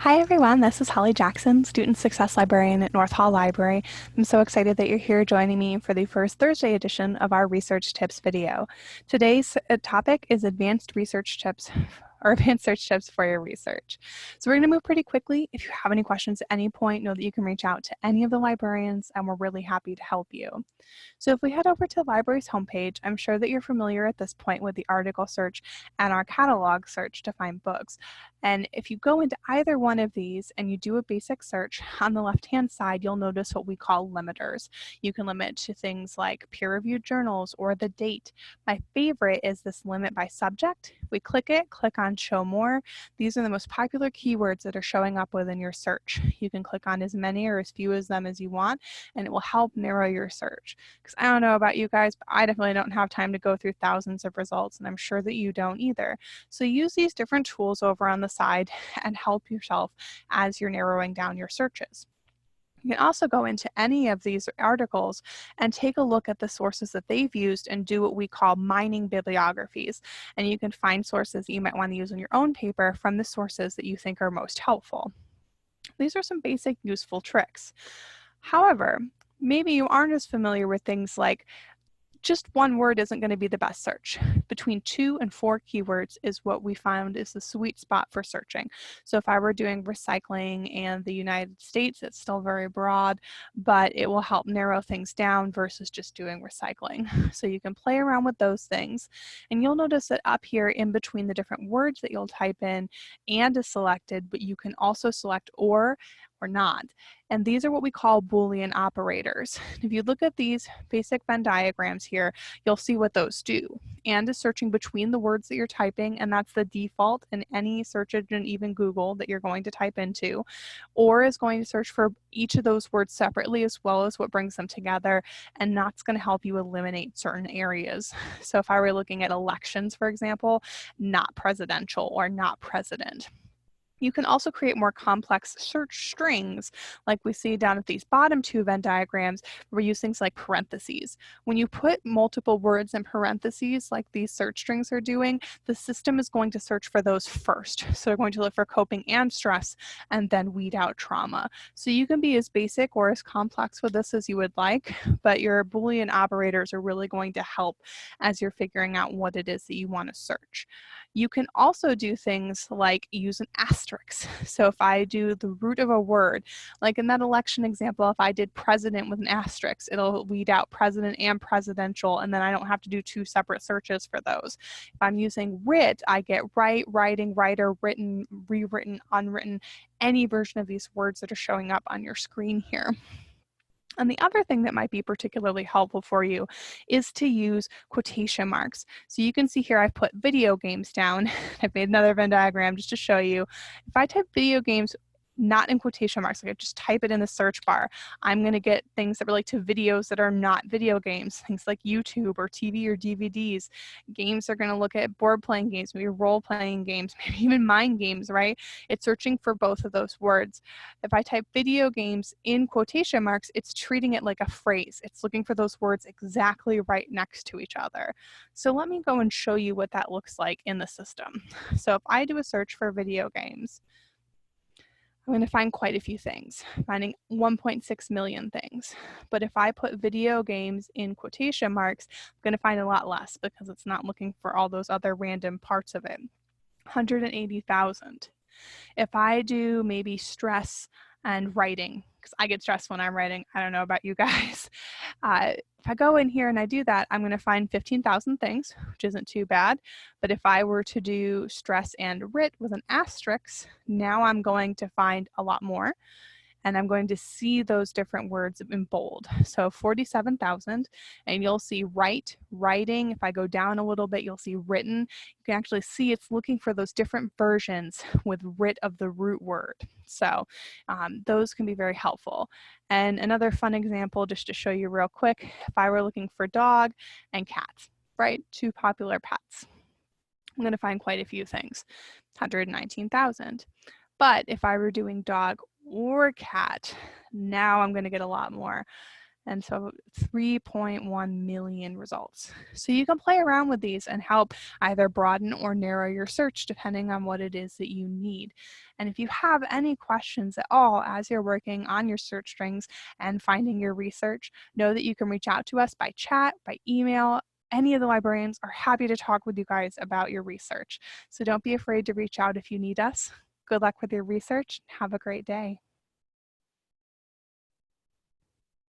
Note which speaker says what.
Speaker 1: Hi everyone, this is Holly Jackson, Student Success Librarian at North Hall Library. I'm so excited that you're here joining me for the first Thursday edition of our Research Tips video. Today's topic is advanced research tips or advanced search tips for your research. So we're going to move pretty quickly. If you have any questions at any point, know that you can reach out to any of the librarians and we're really happy to help you. So if we head over to the library's homepage, I'm sure that you're familiar at this point with the article search and our catalog search to find books. And if you go into either one of these and you do a basic search, on the left-hand side, you'll notice what we call limiters. You can limit to things like peer-reviewed journals or the date. My favorite is this limit by subject. We click it, click on show more. These are the most popular keywords that are showing up within your search. You can click on as many or as few of them as you want, and it will help narrow your search. Because I don't know about you guys, but I definitely don't have time to go through thousands of results, and I'm sure that you don't either. So use these different tools over on the side and help yourself as you're narrowing down your searches. You can also go into any of these articles and take a look at the sources that they've used and do what we call mining bibliographies. And you can find sources that you might want to use in your own paper from the sources that you think are most helpful. These are some basic useful tricks. However, maybe you aren't as familiar with things like just one word isn't going to be the best search. Between 2 and 4 keywords is what we found is the sweet spot for searching. So if I were doing recycling and the United States, it's still very broad, but it will help narrow things down versus just doing recycling. So you can play around with those things. And you'll notice that up here in between the different words that you'll type in and is selected, but you can also select or not. And these are what we call Boolean operators. If you look at these basic Venn diagrams here, you'll see what those do. And is searching between the words that you're typing, and that's the default in any search engine, even Google, that you're going to type into. Or is going to search for each of those words separately as well as what brings them together, and that's going to help you eliminate certain areas. So if I were looking at elections, for example, not presidential or not president. You can also create more complex search strings like we see down at these bottom 2 Venn diagrams where we use things like parentheses. When you put multiple words in parentheses like these search strings are doing, the system is going to search for those first. So they're going to look for coping and stress and then weed out trauma. So you can be as basic or as complex with this as you would like, but your Boolean operators are really going to help as you're figuring out what it is that you want to search. You can also do things like use an asterisk. So if I do the root of a word, like in that election example, if I did president with an asterisk, it'll weed out president and presidential, and then I don't have to do 2 separate searches for those. If I'm using writ, I get write, writing, writer, written, rewritten, unwritten, any version of these words that are showing up on your screen here. And the other thing that might be particularly helpful for you is to use quotation marks. So you can see here I've put video games down. I've made another Venn diagram just to show you. If I type video games not in quotation marks, like I just type it in the search bar, I'm going to get things that relate to videos that are not video games, things like YouTube or TV or DVDs. Games are going to look at board playing games, maybe role playing games, maybe even mind games, right? It's searching for both of those words. If I type video games in quotation marks, it's treating it like a phrase. It's looking for those words exactly right next to each other. So let me go and show you what that looks like in the system. So if I do a search for video games, I'm going to find quite a few things, finding 1.6 million things. But if I put video games in quotation marks, I'm going to find a lot less because it's not looking for all those other random parts of it. 180,000. If I do maybe stress and writing, because I get stressed when I'm writing, I don't know about you guys. If I go in here and I do that, I'm going to find 15,000 things, which isn't too bad. But if I were to do stress and writ with an asterisk, now I'm going to find a lot more. And I'm going to see those different words in bold. So 47,000, and you'll see write, writing. If I go down a little bit, you'll see written. You can actually see it's looking for those different versions with writ of the root word. So those can be very helpful. And another fun example, just to show you real quick, if I were looking for dog and cats, right? 2 popular pets. I'm going to find quite a few things, 119,000. But if I were doing dog or cat, now I'm going to get a lot more. And so 3.1 million results. So you can play around with these and help either broaden or narrow your search depending on what it is that you need. And if you have any questions at all as you're working on your search strings and finding your research, know that you can reach out to us by chat, by email. Any of the librarians are happy to talk with you guys about your research. So don't be afraid to reach out if you need us. Good luck with your research. Have a great day.